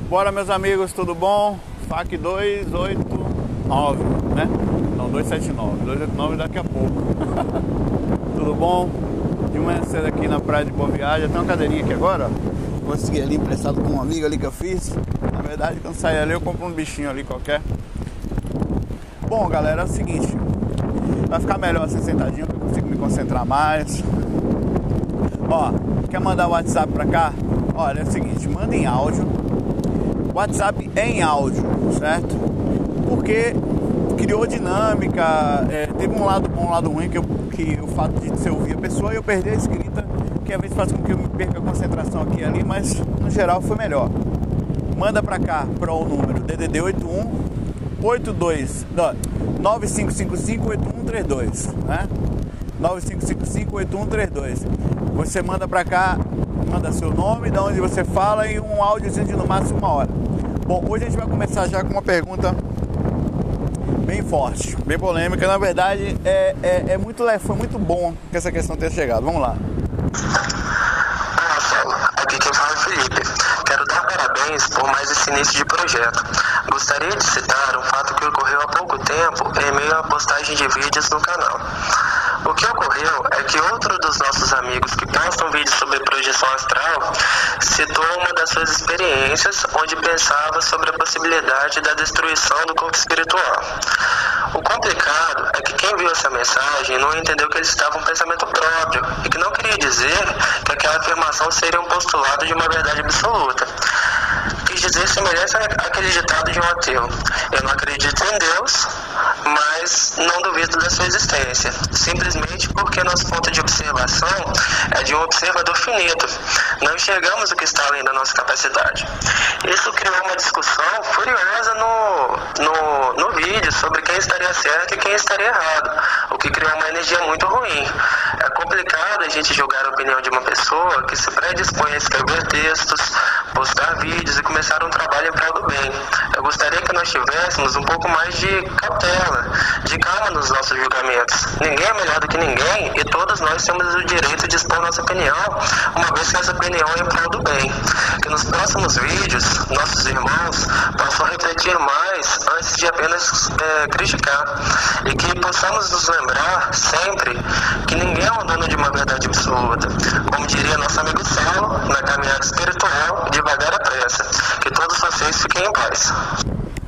Bora, meus amigos, tudo bom? FAQ 289, né? Não, 279. 289 daqui a pouco. Tudo bom? De manhã cedo aqui na praia de Boa Viagem. Tem uma cadeirinha aqui agora, ó. Consegui ali emprestado com um amigo ali que eu fiz. Na verdade, quando sair ali, eu compro um bichinho ali qualquer. Bom, galera, é o seguinte. Vai ficar melhor assim sentadinho, que eu consigo me concentrar mais. Ó, quer mandar o WhatsApp pra cá? Olha, é o seguinte, manda em áudio. WhatsApp é em áudio, certo? Porque criou dinâmica, teve um lado bom, um lado ruim, que o fato de você ouvir a pessoa e eu perder a escrita, que às vezes faz com que eu me perca a concentração aqui e ali, mas no geral foi melhor. Manda pra cá, para o número DDD 9555-8132, né? 9555-8132. Você manda pra cá, manda seu nome, de onde você fala e um áudiozinho de no máximo 1 hora. Bom, hoje a gente vai começar já com uma pergunta bem forte, bem polêmica. Na verdade, foi muito bom que essa questão tenha chegado. Vamos lá. Olá, Marcelo. Aqui quem fala é o Felipe. Quero dar parabéns por mais esse início de projeto. Gostaria de citar um fato que ocorreu há pouco tempo em meio à postagem de vídeos no canal. O que ocorreu é que outro dos nossos amigos que postam vídeos sobre projeção astral citou uma das suas experiências onde pensava sobre a possibilidade da destruição do corpo espiritual. O complicado é que quem viu essa mensagem não entendeu que ele estava um pensamento próprio e que não queria dizer que aquela afirmação seria um postulado de uma verdade absoluta. Quis dizer semelhante àquele ditado de um ateu: eu não acredito em Deus, mas não duvido da sua existência, simplesmente porque nosso ponto de observação é de um observador finito. Não enxergamos o que está além da nossa capacidade. Isso criou uma discussão furiosa no vídeo sobre quem estaria certo e quem estaria errado, o que criou uma energia muito ruim. É complicado a gente julgar a opinião de uma pessoa que se predispõe a escrever textos, postar vídeos e começar um trabalho em prol do bem. Eu gostaria que nós tivéssemos um pouco mais de cautela, de calma nos nossos julgamentos. Ninguém é melhor do que ninguém e todos nós temos o direito de expor nossa opinião, uma vez que essa opinião é em prol do bem. Que nos próximos vídeos, nossos irmãos possam refletir mais antes de apenas criticar. E que possamos nos lembrar sempre que ninguém é o dono de uma verdade absoluta. Como diria nosso amigo Saulo, na caminhada espiritual, devagar a pressa. Que todos vocês fiquem em paz.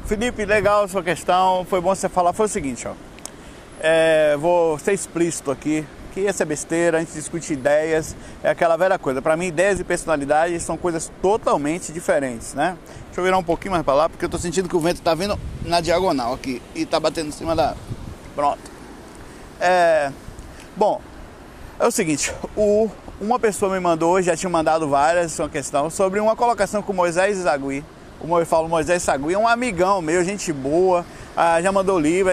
Felipe, legal a sua questão, foi bom você falar. Foi o seguinte, ó, vou ser explícito aqui, que essa é besteira, a gente discute ideias, é aquela velha coisa. Para mim, ideias e personalidade são coisas totalmente diferentes, né? Deixa eu virar um pouquinho mais para lá, porque eu tô sentindo que o vento tá vindo na diagonal aqui e tá batendo em cima da... Pronto. Bom, é o seguinte, uma pessoa me mandou hoje, já tinha mandado várias, uma questão sobre uma colocação com Moisés Zagui. Como eu falo, Moisés Sagui é um amigão meu, gente boa, já mandou livro.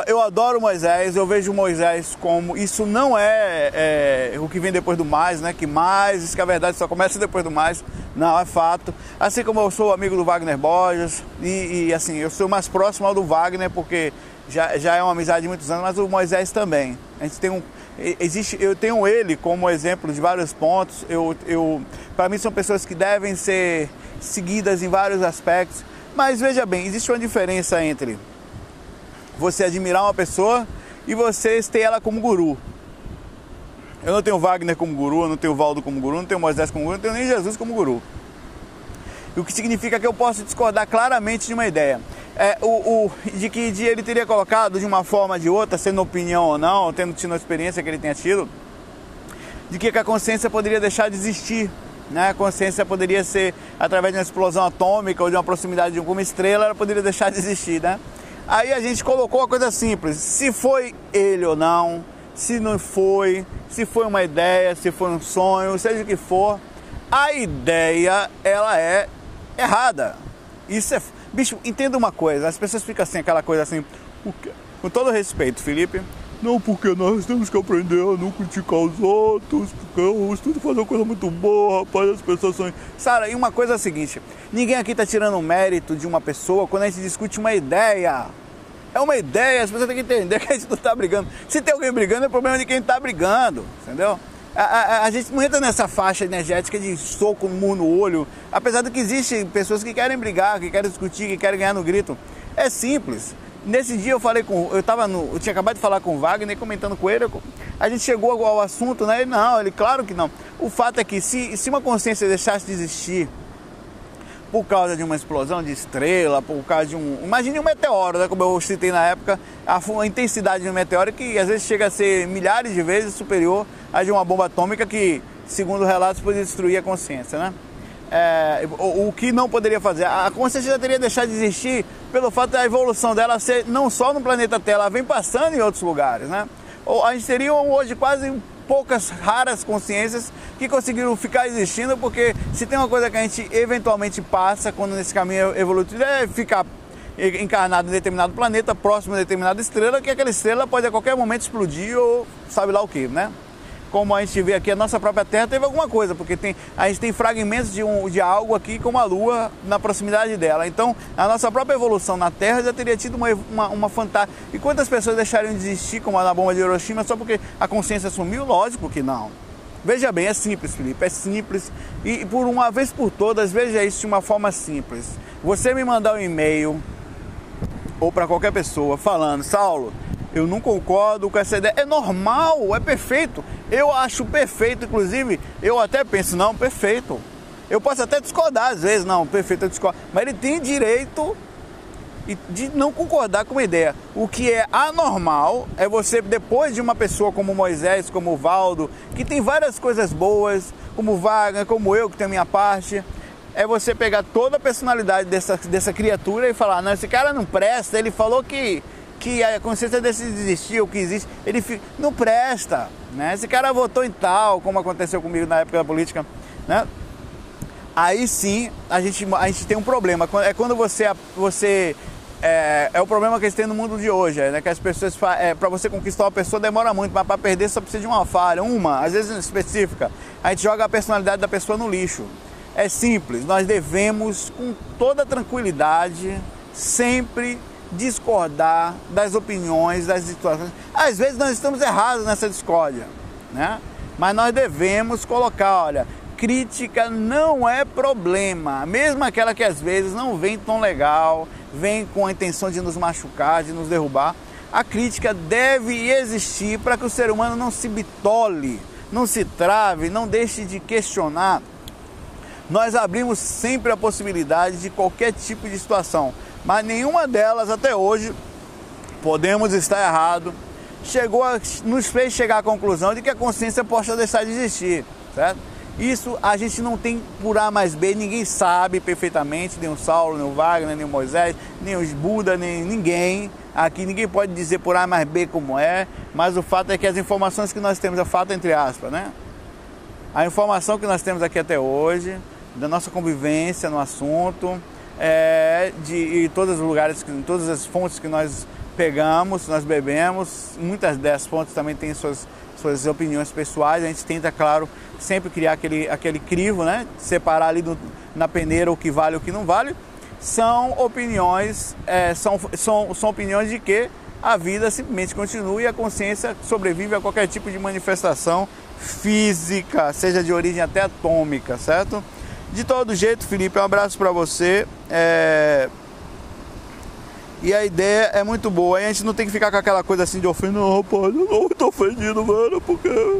Eu adoro Moisés, eu vejo Moisés como... Isso não é o que vem depois do mais, né? Que mais, isso que a verdade só começa depois do mais. Não, é fato. Assim como eu sou amigo do Wagner Borges, e assim, eu sou mais próximo ao do Wagner, porque já é uma amizade de muitos anos, mas o Moisés também. A gente tem eu tenho ele como exemplo de vários pontos. Para mim são pessoas que devem ser seguidas em vários aspectos, mas veja bem, existe uma diferença entre você admirar uma pessoa e você ter ela como guru. Eu não tenho Wagner como guru, eu não tenho Valdo como guru, não tenho Moisés como guru, não tenho nem Jesus como guru. O que significa que eu posso discordar claramente de uma ideia. De que ele teria colocado de uma forma ou de outra, sendo opinião ou não, tendo tido a experiência que ele tenha tido, de que a consciência poderia deixar de existir, né? A consciência poderia ser, através de uma explosão atômica ou de uma proximidade de uma estrela, ela poderia deixar de existir, né? Aí a gente colocou uma coisa simples: se foi ele ou não, se não foi, se foi uma ideia, se foi um sonho, seja o que for, a ideia, ela é errada. Isso é... Bicho, entenda uma coisa, as pessoas ficam assim, aquela coisa assim, com todo respeito, Felipe, não, porque nós temos que aprender a não criticar os outros, porque eu estudo fazer uma coisa muito boa, rapaz, as pessoas são... Sara, e uma coisa é a seguinte, ninguém aqui tá tirando o mérito de uma pessoa quando a gente discute uma ideia. É uma ideia, as pessoas têm que entender que a gente não tá brigando. Se tem alguém brigando, é problema de quem tá brigando, entendeu? A gente não entra nessa faixa energética de soco no murro no olho, apesar de que existem pessoas que querem brigar, que querem discutir, que querem ganhar no grito. É simples. Nesse dia eu tinha acabado de falar com o Wagner, comentando com ele, a gente chegou ao assunto, né? Ele, claro que não. O fato é que se uma consciência deixasse de existir por causa de uma explosão de estrela, por causa de imagine um meteoro, né? Como eu citei na época, a intensidade de um meteoro que às vezes chega a ser milhares de vezes superior à de uma bomba atômica que, segundo relatos, poderia destruir a consciência, né? O que não poderia fazer. A consciência já teria deixado de existir pelo fato da evolução dela ser não só no planeta Terra, ela vem passando em outros lugares, né? A gente teria hoje quase poucas raras consciências que conseguiram ficar existindo, porque se tem uma coisa que a gente eventualmente passa quando nesse caminho evolutivo é ficar encarnado em determinado planeta, próximo a determinada estrela, que aquela estrela pode a qualquer momento explodir ou sabe lá o que, né? Como a gente vê aqui, a nossa própria Terra teve alguma coisa, porque a gente tem fragmentos de algo aqui como a Lua na proximidade dela. Então, a nossa própria evolução na Terra já teria tido uma fantástica. E quantas pessoas deixariam de existir, como na bomba de Hiroshima, só porque a consciência sumiu? Lógico que não. Veja bem, é simples, Felipe, é simples. E por uma vez por todas, veja isso de uma forma simples. Você me mandar um e-mail, ou para qualquer pessoa, falando, Saulo, eu não concordo com essa ideia. É normal, é perfeito. Eu acho perfeito, inclusive, eu até penso, não, perfeito. Eu posso até discordar às vezes, não, perfeito, eu discordo. Mas ele tem direito de não concordar com uma ideia. O que é anormal é você, depois de uma pessoa como Moisés, como o Valdo, que tem várias coisas boas, como o Wagner, como eu, que tenho a minha parte, é você pegar toda a personalidade dessa criatura e falar, não, esse cara não presta, ele falou que a consciência decide existir, o que existe, ele não presta, né? Esse cara votou em tal, como aconteceu comigo na época da política, né? Aí sim a gente tem um problema. É quando você é o problema que eles têm no mundo de hoje, né? Que as pessoas para você conquistar uma pessoa demora muito, mas para perder só precisa de uma falha, às vezes específica. A gente joga a personalidade da pessoa no lixo. É simples, nós devemos com toda tranquilidade sempre discordar das opiniões, das situações. Às vezes nós estamos errados nessa discórdia, né? Mas nós devemos colocar, olha, crítica não é problema, mesmo aquela que às vezes não vem tão legal, vem com a intenção de nos machucar, de nos derrubar. A crítica deve existir para que o ser humano não se bitole, não se trave, não deixe de questionar. Nós abrimos sempre a possibilidade de qualquer tipo de situação, mas nenhuma delas até hoje, podemos estar errado, nos fez chegar à conclusão de que a consciência possa deixar de existir, certo? Isso a gente não tem por A mais B, ninguém sabe perfeitamente, nem o Saulo, nem o Wagner, nem o Moisés, nem os Buda, nem ninguém. Aqui ninguém pode dizer por A mais B como é, mas o fato é que as informações que nós temos, é fato entre aspas, né? A informação que nós temos aqui até hoje, da nossa convivência no assunto, de todos os lugares, todas as fontes que nós pegamos, nós bebemos, muitas dessas fontes também têm suas opiniões pessoais. A gente tenta, claro, sempre criar aquele crivo, né? Separar ali na peneira o que vale e o que não vale. São opiniões, são opiniões de que a vida simplesmente continua e a consciência sobrevive a qualquer tipo de manifestação física, seja de origem até atômica, certo? De todo jeito, Felipe, um abraço para você. E a ideia é muito boa. E a gente não tem que ficar com aquela coisa assim de ofender. Não, rapaz, eu não tô ofendido, mano, porque...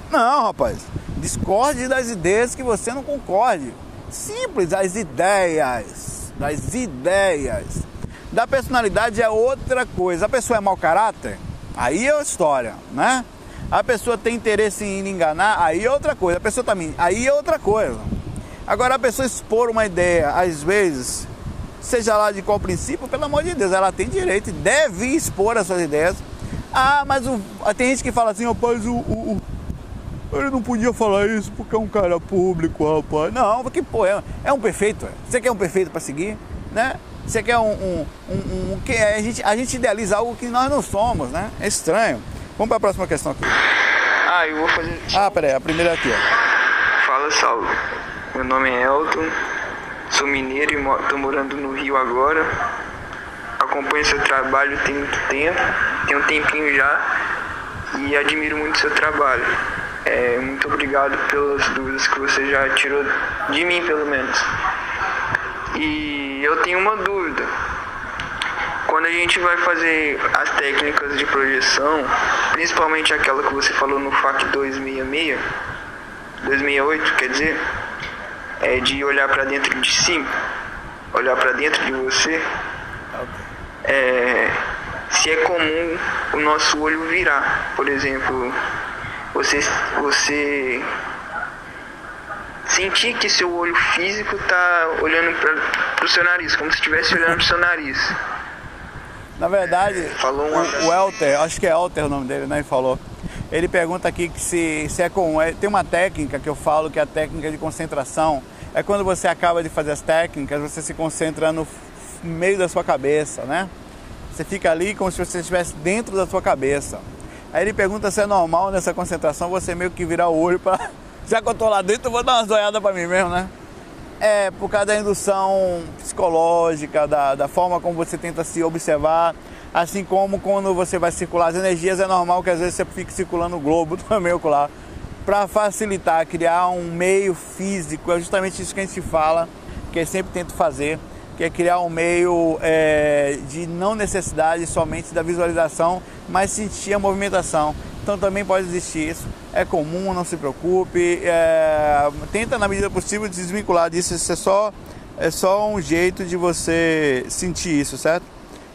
Não, rapaz. Discorde das ideias que você não concorde. Simples, das ideias. Da personalidade é outra coisa. A pessoa é mau caráter? Aí é outra história, né? A pessoa tem interesse em enganar? Aí é outra coisa. A pessoa tá mentindo? Aí é outra coisa. Agora, a pessoa expor uma ideia, às vezes, seja lá de qual princípio, pelo amor de Deus, ela tem direito e deve expor as suas ideias. Ah, mas tem gente que fala assim, rapaz, ele não podia falar isso porque é um cara público, rapaz. Não, porque, pô, é um perfeito. Você quer um perfeito para seguir, né? Você quer que a gente idealiza algo que nós não somos, né? É estranho. Vamos para a próxima questão aqui. Eu vou fazer... Peraí, a primeira aqui, ó. Fala, Saulo. Meu nome é Elton, sou mineiro e estou morando no Rio agora. Acompanho seu trabalho tem muito tempo, tem um tempinho já, e admiro muito seu trabalho. Muito obrigado pelas dúvidas que você já tirou de mim, pelo menos. E eu tenho uma dúvida. Quando a gente vai fazer as técnicas de projeção, principalmente aquela que você falou no FAQ 268, quer dizer, de olhar para dentro de si, olhar para dentro de você, se é comum o nosso olho virar, por exemplo, você sentir que seu olho físico está olhando para o seu nariz, como se estivesse olhando para o seu nariz. Na verdade, o Elter, acho que é Elter o nome dele, né? Ele falou. Ele pergunta aqui que se é comum. Tem uma técnica que eu falo que é a técnica de concentração. É quando você acaba de fazer as técnicas, você se concentra no meio da sua cabeça, né? Você fica ali como se você estivesse dentro da sua cabeça. Aí ele pergunta se é normal nessa concentração você meio que virar o olho para... Já que eu tô lá dentro, eu vou dar uma zoiada para mim mesmo, né? Por causa da indução psicológica, da forma como você tenta se observar, assim como quando você vai circular as energias, é normal que às vezes você fique circulando o globo também ocular, para facilitar, criar um meio físico. É justamente isso que a gente fala, que eu sempre tento fazer, que é criar um meio de não necessidade somente da visualização, mas sentir a movimentação. Então também pode existir isso, é comum, não se preocupe, tenta na medida possível desvincular disso, isso é só um jeito de você sentir isso, certo?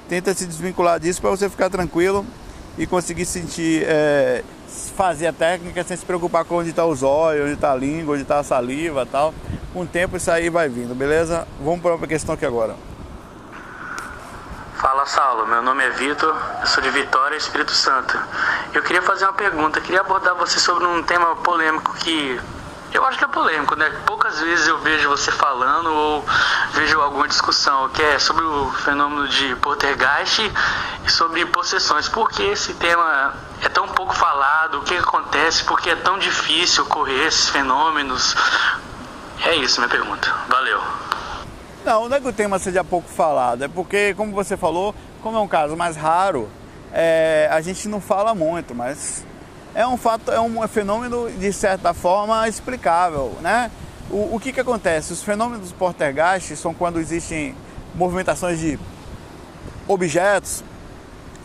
Tenta se desvincular disso para você ficar tranquilo e conseguir sentir, fazer a técnica sem se preocupar com onde está os olhos, onde está a língua, onde está a saliva e tal. Com o tempo isso aí vai vindo, beleza? Vamos para outra questão aqui agora. Fala, Saulo, meu nome é Vitor, eu sou de Vitória, Espírito Santo. Eu queria fazer uma pergunta, queria abordar você sobre um tema polêmico que eu acho que é polêmico, né? Poucas vezes eu vejo você falando ou vejo alguma discussão, que é sobre o fenômeno de poltergeist e sobre possessões. Por que esse tema é tão pouco falado? O que acontece? Por que é tão difícil ocorrer esses fenômenos? É isso, minha pergunta. Valeu. Não é que o tema seja pouco falado, é porque, como você falou, como é um caso mais raro, a gente não fala muito, mas é um fato, é um fenômeno de certa forma explicável, né? O que acontece? Os fenômenos do poltergeist são quando existem movimentações de objetos,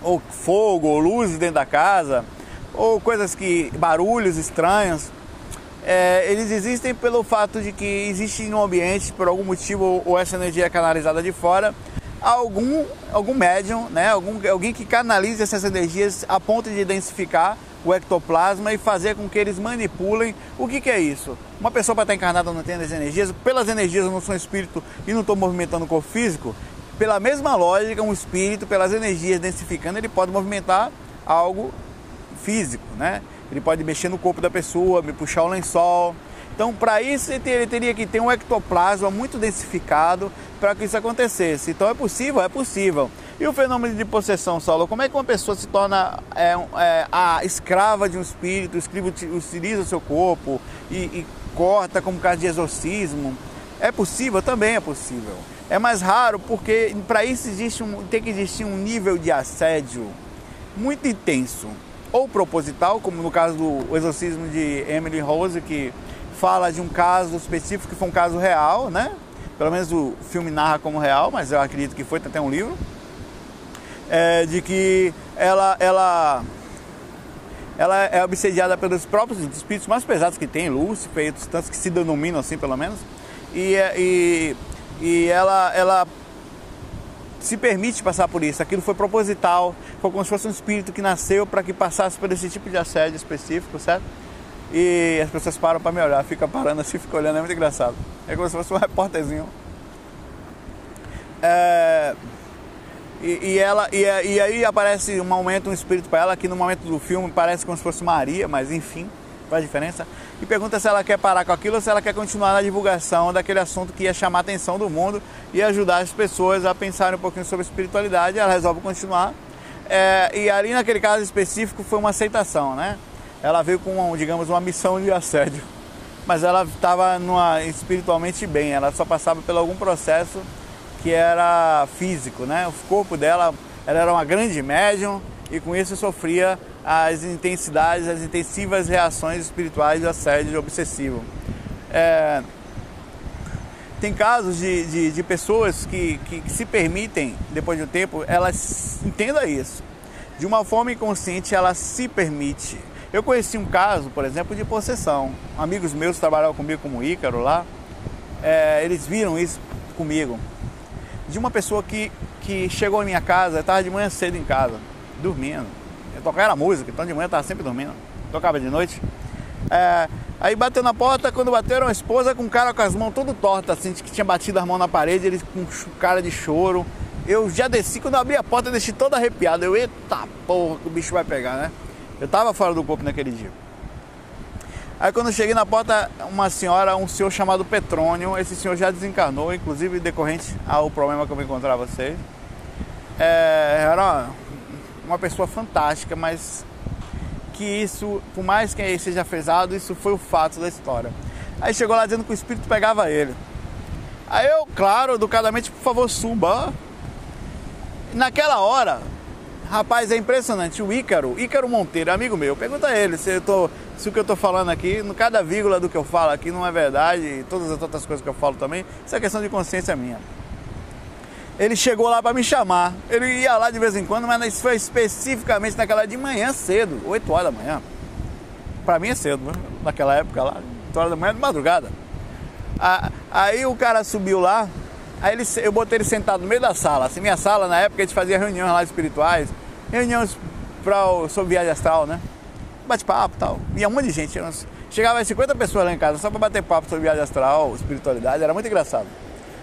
ou fogo, ou luzes dentro da casa, ou barulhos estranhos. Eles existem pelo fato de que existe no ambiente, por algum motivo, ou essa energia é canalizada de fora, algum médium, né? Alguém que canalize essas energias a ponto de densificar o ectoplasma e fazer com que eles manipulem. O que é isso? Uma pessoa para estar encarnada não tem as energias, pelas energias eu não sou espírito e não estou movimentando o corpo físico, pela mesma lógica, um espírito, pelas energias densificando, ele pode movimentar algo físico, né? Ele pode mexer no corpo da pessoa, me puxar o lençol. Então, para isso, ele teria que ter um ectoplasma muito densificado para que isso acontecesse. Então, é possível? É possível. E o fenômeno de possessão, Saulo? Como é que uma pessoa se torna a escrava de um espírito, utiliza o seu corpo e corta como caso de exorcismo? É possível? Também é possível. É mais raro porque, para isso, tem que existir um nível de assédio muito intenso. Ou proposital, como no caso do exorcismo de Emily Rose, que fala de um caso específico que foi um caso real, né? Pelo menos o filme narra como real, mas eu acredito que foi, tem até um livro. De que ela é obsediada pelos próprios espíritos mais pesados que tem, Lúcifer e outros tantos que se denominam assim, pelo menos. E ela se permite passar por isso. Aquilo foi proposital, foi como se fosse um espírito que nasceu para que passasse por esse tipo de assédio específico, certo? E as pessoas param para me olhar, fica parando assim, fica olhando, é muito engraçado. É como se fosse um repórterzinho. E aí aparece um momento, um espírito para ela, que no momento do filme parece como se fosse Maria, mas enfim, faz diferença. E pergunta se ela quer parar com aquilo ou se ela quer continuar na divulgação daquele assunto que ia chamar a atenção do mundo e ajudar as pessoas a pensarem um pouquinho sobre espiritualidade. Ela resolve continuar. E ali naquele caso específico foi uma aceitação, né? Ela veio com, digamos, uma missão de assédio, mas ela estava espiritualmente bem, ela só passava por algum processo que era físico, né? O corpo dela, ela era uma grande médium e com isso sofria as intensidades, as intensivas reações espirituais de assédio obsessivo. Tem casos de pessoas que se permitem, depois de um tempo, elas entendam isso. De uma forma inconsciente, ela se permite. Eu conheci um caso, por exemplo, de possessão. Amigos meus trabalhavam comigo como Ícaro lá, eles viram isso comigo. De uma pessoa que chegou em minha casa, eu estava de manhã cedo em casa, dormindo. Eu tocava música, então de manhã eu estava sempre dormindo. Tocava de noite. Aí bateu na porta, quando bateram, a esposa com o cara com as mãos todo tortas, assim, que tinha batido as mãos na parede, ele com cara de choro. Eu já desci, quando eu abri a porta, eu deixei todo arrepiado. Eu, eita porra, que o bicho vai pegar, né? Eu tava fora do corpo naquele dia. Aí quando eu cheguei na porta, um senhor chamado Petrônio, esse senhor já desencarnou, inclusive decorrente ao problema que eu vou encontrar vocês. Era uma pessoa fantástica, mas que isso, por mais que seja pesado, isso foi o fato da história. Aí chegou lá dizendo que o espírito pegava ele. Aí eu, claro, educadamente, por favor, suba. Naquela hora, rapaz, é impressionante, o Ícaro Monteiro, amigo meu, pergunta a ele se o que eu tô falando aqui, cada vírgula do que eu falo aqui não é verdade, e todas as outras coisas que eu falo também, isso é questão de consciência minha. Ele chegou lá para me chamar, ele ia lá de vez em quando, mas isso foi especificamente naquela de manhã cedo, 8 horas da manhã. Para mim é cedo, né? Naquela época lá, 8 horas da manhã de madrugada. Aí o cara subiu lá, aí eu botei ele sentado no meio da sala, assim, minha sala na época a gente fazia reuniões lá espirituais, reuniões sobre viagem astral, né? Bate-papo e tal, ia um monte de gente, chegava 50 pessoas lá em casa só para bater papo sobre viagem astral, espiritualidade, era muito engraçado.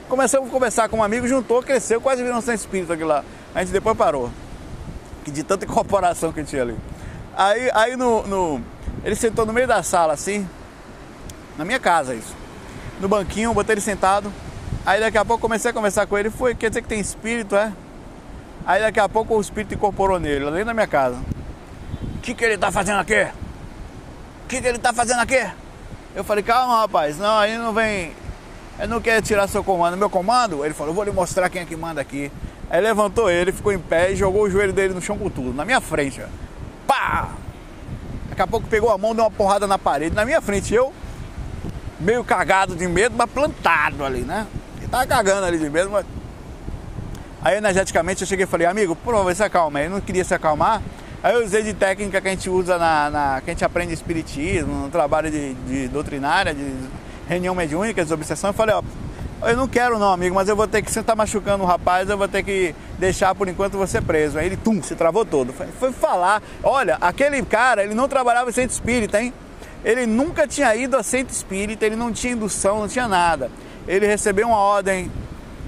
Começamos a conversar com um amigo, juntou, cresceu, quase virou um centro espírita aqui lá. A gente depois parou, que de tanta incorporação que tinha ali. Aí ele sentou no meio da sala, assim, na minha casa isso, no banquinho, botei ele sentado. Aí daqui a pouco comecei a conversar com ele, quer dizer que tem espírito, é? Aí daqui a pouco o espírito incorporou nele, lá dentro da minha casa. O que ele tá fazendo aqui? O que ele tá fazendo aqui? Eu falei, calma rapaz, não, aí não vem... Eu não quero tirar seu comando. Meu comando? Ele falou, eu vou lhe mostrar quem é que manda aqui. Aí levantou ele, ficou em pé e jogou o joelho dele no chão com tudo, na minha frente. Ó. Pá! Daqui a pouco pegou a mão, deu uma porrada na parede, na minha frente. Eu, meio cagado de medo, mas plantado ali, né? Ele tava cagando ali de medo, mas... Aí energeticamente eu cheguei e falei, amigo, por favor, se acalma. Ele não queria se acalmar. Aí eu usei de técnica que a gente usa que a gente aprende espiritismo, no trabalho de doutrinária, de reunião mediúnica, desobsessão. Eu falei, ó, eu não quero não, amigo, mas eu vou ter que, se você tá machucando o rapaz, eu vou ter que deixar por enquanto você preso. Aí ele, se travou todo. Foi falar, olha, aquele cara, ele não trabalhava em centro espírita, hein? Ele nunca tinha ido a centro espírita, ele não tinha indução, não tinha nada. Ele recebeu uma ordem,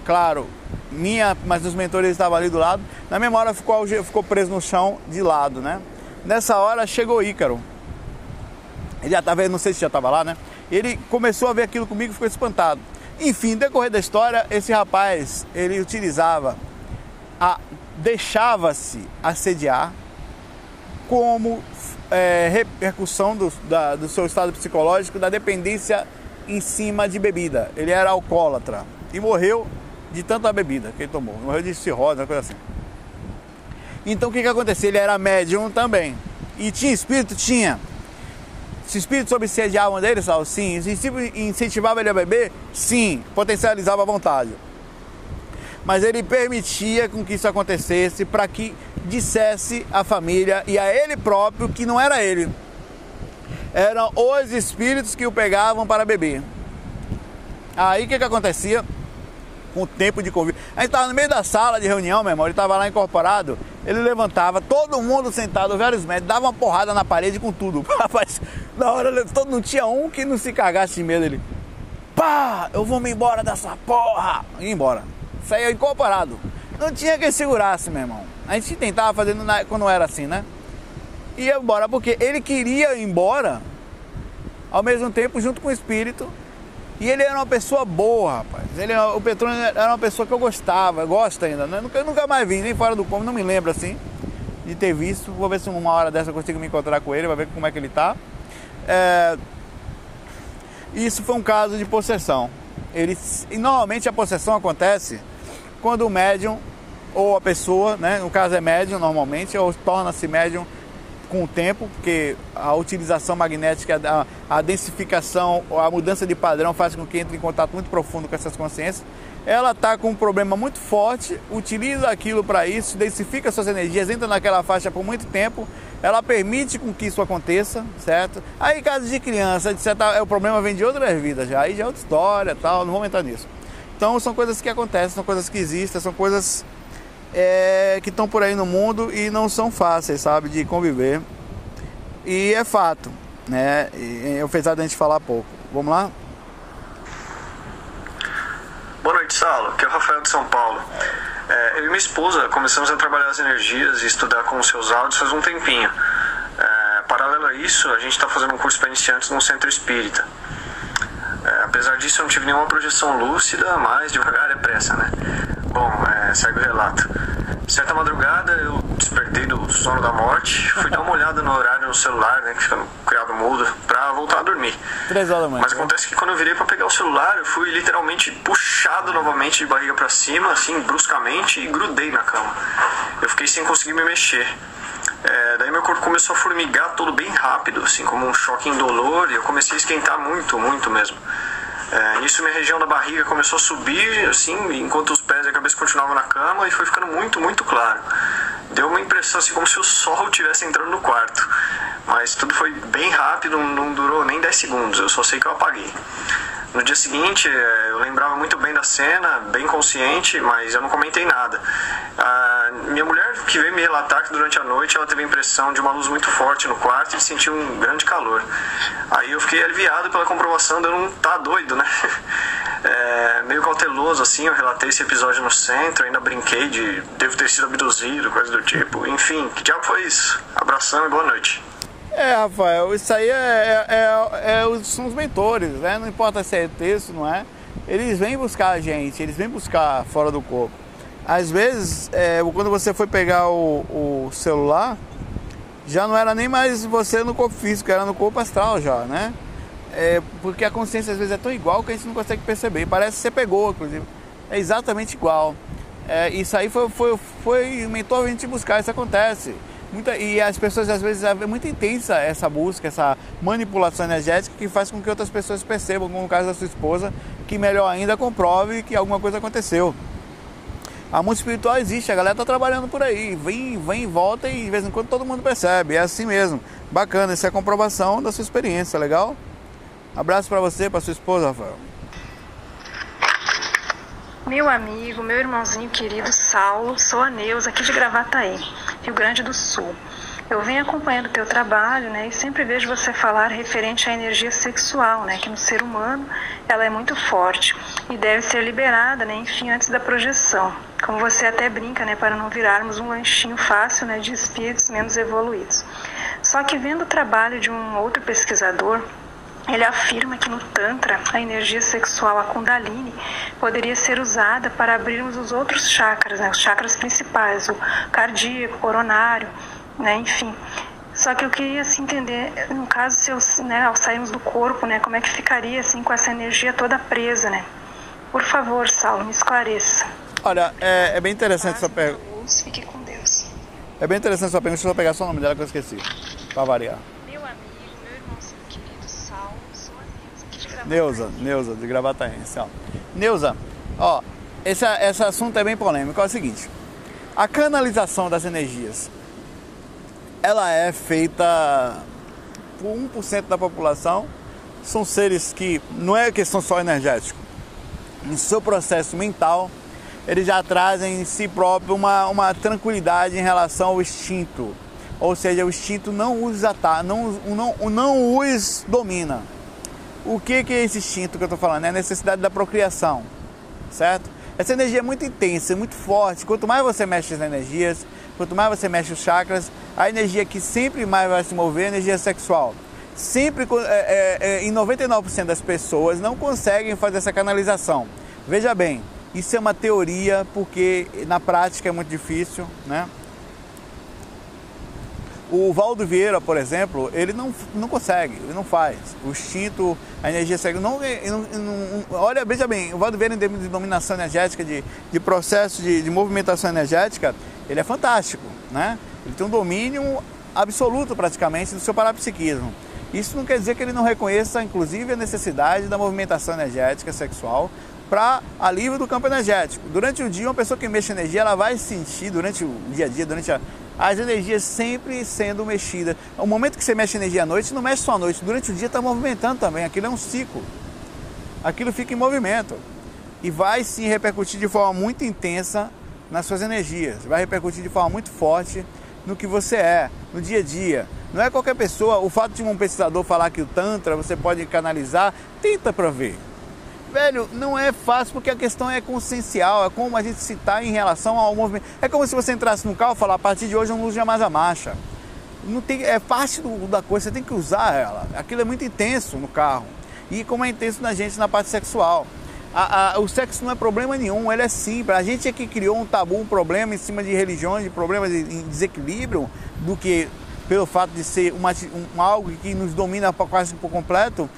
claro, minha, mas os mentores estavam ali do lado. Na mesma hora ficou preso no chão de lado, né? Nessa hora chegou Ícaro. Ele já estava, não sei se já estava lá, né? Ele começou a ver aquilo comigo e ficou espantado. Enfim, no decorrer da história, esse rapaz, ele deixava-se assediar como repercussão do seu estado psicológico, da dependência em cima de bebida. Ele era alcoólatra e morreu de tanta bebida que ele tomou. Morreu de cirrose, uma coisa assim. Então o que aconteceu? Ele era médium também. E tinha espírito? Tinha. Se espíritos obsediavam dele, Saulo? Sim. Se incentivava ele a beber? Sim. Potencializava a vontade. Mas ele permitia com que isso acontecesse para que dissesse à família e a ele próprio que não era ele. Eram os espíritos que o pegavam para beber. Aí o que acontecia? Com o tempo de convívio. A gente estava no meio da sala de reunião, meu irmão, ele estava lá incorporado, ele levantava, todo mundo sentado, vários metros, dava uma porrada na parede com tudo. Rapaz, na hora não tinha um que não se cagasse de medo. Ele, pá, eu vou me embora dessa porra. Ia embora. Saía incorporado. Não tinha quem segurasse, meu irmão. A gente tentava fazer quando era assim, né? Ia embora, porque ele queria ir embora, ao mesmo tempo, junto com o espírito. E ele era uma pessoa boa, rapaz. O Petrônio era uma pessoa que eu gostava, gosto ainda, né? Eu nunca mais vi, nem fora do cômodo, não me lembro assim de ter visto. Vou ver se uma hora dessa eu consigo me encontrar com ele, vai ver como é que ele tá. Isso foi um caso de possessão. E normalmente a possessão acontece quando o médium ou a pessoa, né? No caso é médium normalmente, ou torna-se médium com o tempo, porque a utilização magnética, a densificação, a mudança de padrão faz com que entre em contato muito profundo com essas consciências. Ela está com um problema muito forte, utiliza aquilo para isso, densifica suas energias, entra naquela faixa por muito tempo, ela permite com que isso aconteça, certo? Aí, casos de criança, o problema vem de outras vidas já, aí já é outra história, tal, não vou entrar nisso. Então, são coisas que acontecem, são coisas que existem, são coisas que estão por aí no mundo e não são fáceis, sabe, de conviver. E é fato, né? Apesar da gente falar pouco. Vamos lá? Boa noite, Saulo. Aqui é o Rafael de São Paulo. Eu e minha esposa começamos a trabalhar as energias e estudar com os seus áudios faz um tempinho. Paralelo a isso, a gente está fazendo um curso para iniciantes num centro espírita. Apesar disso, eu não tive nenhuma projeção lúcida, mas devagar é pressa, né? Bom, segue o relato. Certa madrugada, eu despertei do sono da morte, fui dar uma olhada no horário no celular, né, que fica no criado mudo, pra voltar a dormir. 3 horas da manhã. Mas acontece que quando eu virei pra pegar o celular, eu fui literalmente puxado novamente de barriga pra cima, assim, bruscamente, e grudei na cama. Eu fiquei sem conseguir me mexer. Daí meu corpo começou a formigar todo bem rápido, assim, como um choque indolor, e eu comecei a esquentar muito, muito mesmo. Nisso minha região da barriga começou a subir, assim, enquanto os pés e a cabeça continuavam na cama, e foi ficando muito, muito claro. Deu uma impressão assim como se o sol estivesse entrando no quarto. Mas tudo foi bem rápido, não durou nem 10 segundos, eu só sei que eu apaguei. No dia seguinte, eu lembrava muito bem da cena, bem consciente, mas eu não comentei nada. Minha mulher que veio me relatar que durante a noite ela teve a impressão de uma luz muito forte no quarto e sentiu um grande calor. Aí eu fiquei aliviado pela comprovação de eu não estar doido, né? Meio cauteloso assim, eu relatei esse episódio no centro, ainda brinquei de devo ter sido abduzido, coisa do tipo. Enfim, que diabo foi isso? Abração e boa noite. Rafael, isso aí são os mentores, né? Não importa se é texto, não é? Eles vêm buscar a gente, eles vêm buscar fora do corpo. Às vezes, quando você foi pegar o celular, já não era nem mais você no corpo físico, era no corpo astral já, né? Porque a consciência às vezes é tão igual que a gente não consegue perceber. Parece que você pegou, inclusive. É exatamente igual. Isso aí foi mentor a gente buscar, isso acontece. E as pessoas às vezes é muito intensa essa busca, essa manipulação energética que faz com que outras pessoas percebam, como no caso da sua esposa, que melhor ainda comprove que alguma coisa aconteceu. A mundo espiritual existe, a galera tá trabalhando por aí, vem e volta e de vez em quando todo mundo percebe, é assim mesmo. Bacana, essa é a comprovação da sua experiência, legal? Abraço para você, para sua esposa, Rafael. Meu amigo, meu irmãozinho querido Saulo, sou a Neuza, aqui de Gravataí, Rio Grande do Sul. Eu venho acompanhando o teu trabalho, né, e sempre vejo você falar referente à energia sexual, né, que no ser humano ela é muito forte e deve ser liberada, né, enfim, antes da projeção. Como você até brinca, né, para não virarmos um lanchinho fácil, né, de espíritos menos evoluídos. Só que vendo o trabalho de um outro pesquisador, ele afirma que no Tantra, a energia sexual, a Kundalini, poderia ser usada para abrirmos os outros chakras, né, os chakras principais, o cardíaco, coronário, né, enfim. Só que eu queria assim, entender, no caso, se ao sairmos do corpo, né, como é que ficaria assim, com essa energia toda presa, né? Por favor, Saulo, me esclareça. Olha, é bem interessante essa pergunta. Fique com Deus. É bem interessante essa pergunta, deixa eu só pegar só o nome dela que eu esqueci, para variar. Neuza, de Gravataí. Neuza, ó, esse assunto é bem polêmico. É o seguinte, a canalização das energias, ela é feita por 1% da população. São seres que não é questão só energética. No seu processo mental, eles já trazem em si próprio uma tranquilidade em relação ao instinto. Ou seja, o instinto não os domina. O que é esse instinto que eu estou falando? É a necessidade da procriação, certo? Essa energia é muito intensa, muito forte. Quanto mais você mexe as energias, quanto mais você mexe os chakras, a energia que sempre mais vai se mover é a energia sexual. Sempre, em 99% das pessoas não conseguem fazer essa canalização. Veja bem, isso é uma teoria, porque na prática é muito difícil, né? O Valdo Vieira, por exemplo, ele não consegue, ele não faz. O instinto, a energia sexual, olha, veja bem, o Valdo Vieira em termos de dominação energética, de processo de movimentação energética, ele é fantástico, né? Ele tem um domínio absoluto praticamente do seu parapsiquismo. Isso não quer dizer que ele não reconheça, inclusive, a necessidade da movimentação energética sexual para alívio do campo energético. Durante o dia, uma pessoa que mexe energia, ela vai sentir durante o dia a dia, as energias sempre sendo mexidas. O momento que você mexe energia à noite, não mexe só à noite, durante o dia está movimentando também, aquilo é um ciclo. Aquilo fica em movimento e vai sim repercutir de forma muito intensa nas suas energias, vai repercutir de forma muito forte no que você é, no dia a dia. Não é qualquer pessoa, o fato de um pesquisador falar que o Tantra você pode canalizar, tenta para ver. Velho, não é fácil porque a questão é consciencial, é como a gente se está em relação ao movimento. É como se você entrasse no carro e falar, a partir de hoje eu não uso jamais a marcha. Não tem, é parte da coisa, você tem que usar ela. Aquilo é muito intenso no carro. E como é intenso na gente na parte sexual. O sexo não é problema nenhum, ele é simples. A gente é que criou um tabu, um problema em cima de religiões, de problemas de desequilíbrio, do que pelo fato de ser algo que nos domina quase por completo.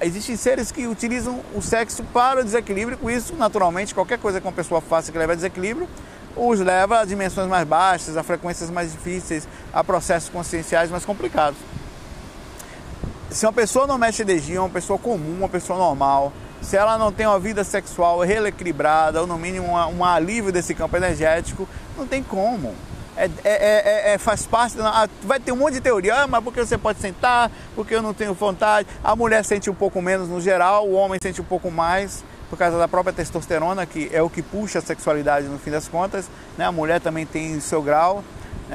Existem seres que utilizam o sexo para o desequilíbrio, com isso, naturalmente, qualquer coisa que uma pessoa faça que leve a desequilíbrio, os leva a dimensões mais baixas, a frequências mais difíceis, a processos conscienciais mais complicados. Se uma pessoa não mexe energia, uma pessoa comum, uma pessoa normal, se ela não tem uma vida sexual reequilibrada, ou no mínimo um alívio desse campo energético, não tem como. Faz parte, vai ter um monte de teoria, mas porque você pode sentar, porque eu não tenho vontade. A mulher sente um pouco menos no geral, o homem sente um pouco mais, por causa da própria testosterona, que é o que puxa a sexualidade no fim das contas, né? A mulher também tem seu grau,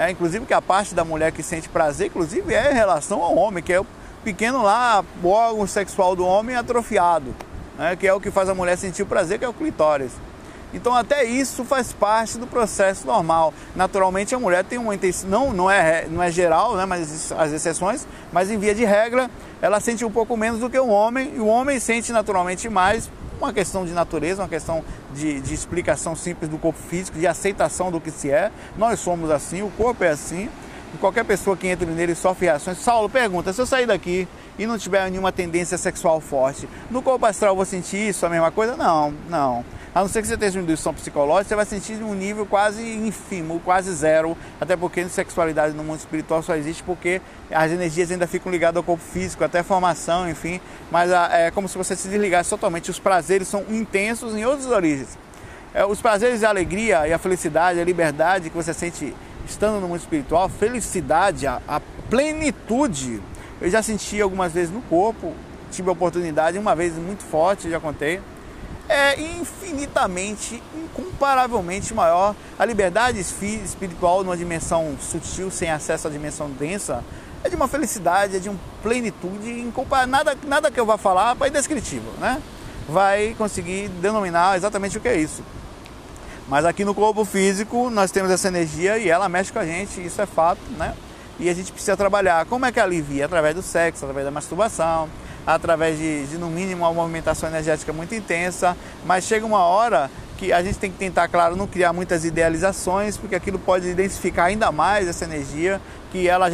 inclusive que a parte da mulher que sente prazer, inclusive é em relação ao homem, que é o pequeno lá, o órgão sexual do homem atrofiado, né? Que é o que faz a mulher sentir o prazer, que é o clitóris. Então até isso faz parte do processo normal. Naturalmente a mulher tem uma intenção, não é geral, né, mas as exceções, mas em via de regra ela sente um pouco menos do que o homem, e o homem sente naturalmente mais, uma questão de natureza, uma questão de explicação simples do corpo físico, de aceitação do que se é. Nós somos assim, o corpo é assim, e qualquer pessoa que entra nele sofre reações. Saulo pergunta, se eu sair daqui e não tiver nenhuma tendência sexual forte, no corpo astral eu vou sentir isso, a mesma coisa? Não. A não ser que você tenha uma indução psicológica, você vai sentir um nível quase ínfimo, quase zero, até porque a sexualidade no mundo espiritual só existe porque as energias ainda ficam ligadas ao corpo físico, até formação, enfim, mas é como se você se desligasse totalmente. Os prazeres são intensos em outras origens. Os prazeres, a alegria e a felicidade, a liberdade que você sente estando no mundo espiritual, a felicidade, a plenitude, eu já senti algumas vezes no corpo, tive a oportunidade, uma vez muito forte, já contei, é infinitamente, incomparavelmente maior. A liberdade espiritual numa dimensão sutil, sem acesso à dimensão densa, é de uma felicidade, é de uma plenitude incomparável. Nada que eu vá falar é indescritível, né? Vai conseguir denominar exatamente o que é isso. Mas aqui no corpo físico nós temos essa energia e ela mexe com a gente, isso é fato, né? E a gente precisa trabalhar. Como é que alivia? Através do sexo, através da masturbação, através de no mínimo uma movimentação energética muito intensa, mas chega uma hora que a gente tem que tentar, claro, não criar muitas idealizações, porque aquilo pode identificar ainda mais essa energia, que ela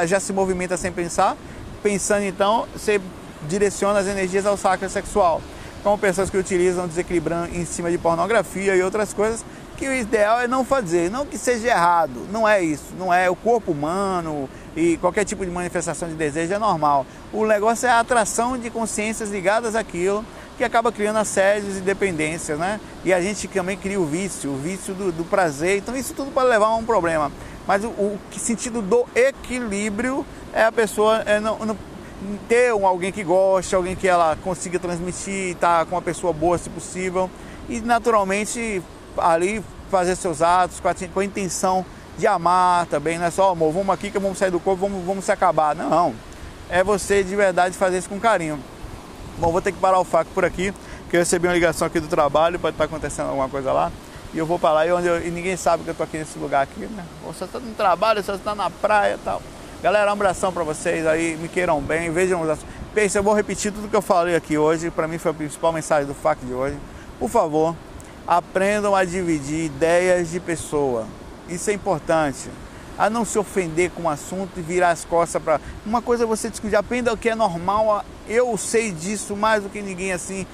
já se movimenta sem pensar. Pensando, então, você direciona as energias ao sacro sexual, como pessoas que utilizam desequilibrando em cima de pornografia e outras coisas, que o ideal é não fazer, não que seja errado, não é isso, não é o corpo humano e qualquer tipo de manifestação de desejo é normal. O negócio é a atração de consciências ligadas àquilo, que acaba criando assédios e dependências, né? E a gente também cria o vício do prazer, então isso tudo pode levar a um problema. Mas o sentido do equilíbrio é a pessoa não ter alguém que goste, alguém que ela consiga transmitir, estar com uma pessoa boa se possível, e naturalmente ali fazer seus atos com a intenção de amar também, não é só amor, vamos aqui que vamos sair do corpo, vamos se acabar, não, é você de verdade fazer isso com carinho. Bom, vou ter que parar o faco por aqui, porque eu recebi uma ligação aqui do trabalho, pode estar acontecendo alguma coisa lá, e eu vou para lá, e ninguém sabe que eu estou aqui nesse lugar aqui, né? Você está no trabalho, você está na praia e tal. Galera, um abração para vocês aí, me queiram bem, vejam os assuntos. Pense, eu vou repetir tudo que eu falei aqui hoje, para mim foi a principal mensagem do FAQ de hoje. Por favor, aprendam a dividir ideias de pessoa, isso é importante. A não se ofender com o assunto e virar as costas para... Uma coisa é você discutir, aprenda o que é normal eu sei disso mais do que ninguém, assim,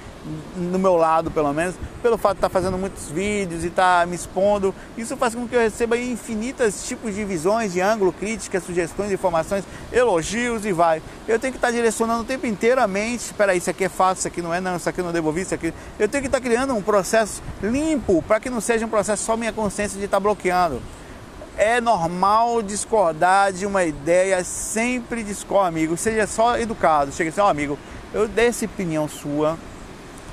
no meu lado, pelo menos, pelo fato de estar fazendo muitos vídeos e estar me expondo. Isso faz com que eu receba infinitos tipos de visões, de ângulo, críticas, sugestões, informações, elogios e vai. Eu tenho que estar direcionando o tempo inteiro a mente. Espera aí, isso aqui é fácil, isso aqui não é, não, isso aqui eu não devolvi, isso aqui... Eu tenho que estar criando um processo limpo, para que não seja um processo só minha consciência de estar bloqueando. É normal discordar de uma ideia, sempre discorda, amigo. Seja só educado, chega assim, ó, amigo, eu dei essa opinião sua,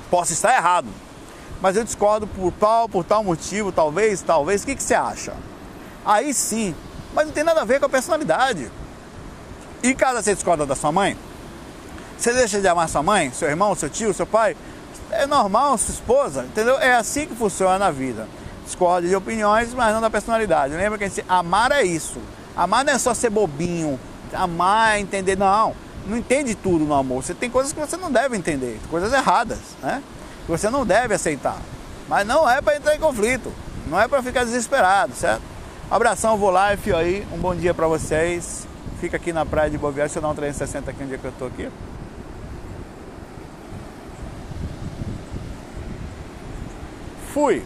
posso estar errado, mas eu discordo por tal motivo, talvez, o que você acha? Aí sim, mas não tem nada a ver com a personalidade. E caso você discorda da sua mãe, você deixa de amar sua mãe, seu irmão, seu tio, seu pai, é normal, sua esposa, entendeu? É assim que funciona na vida. Discorda de opiniões, mas não da personalidade. Lembra que a gente, amar é isso. Amar não é só ser bobinho, amar é entender, não entende tudo no amor. Você tem coisas que você não deve entender, coisas erradas, né? Que você não deve aceitar. Mas não é para entrar em conflito, não é para ficar desesperado, certo? Abração, vou live aí, um bom dia para vocês. Fica aqui na praia de Boa Viagem, deixa eu dar um 360 aqui onde é que eu tô aqui. Fui!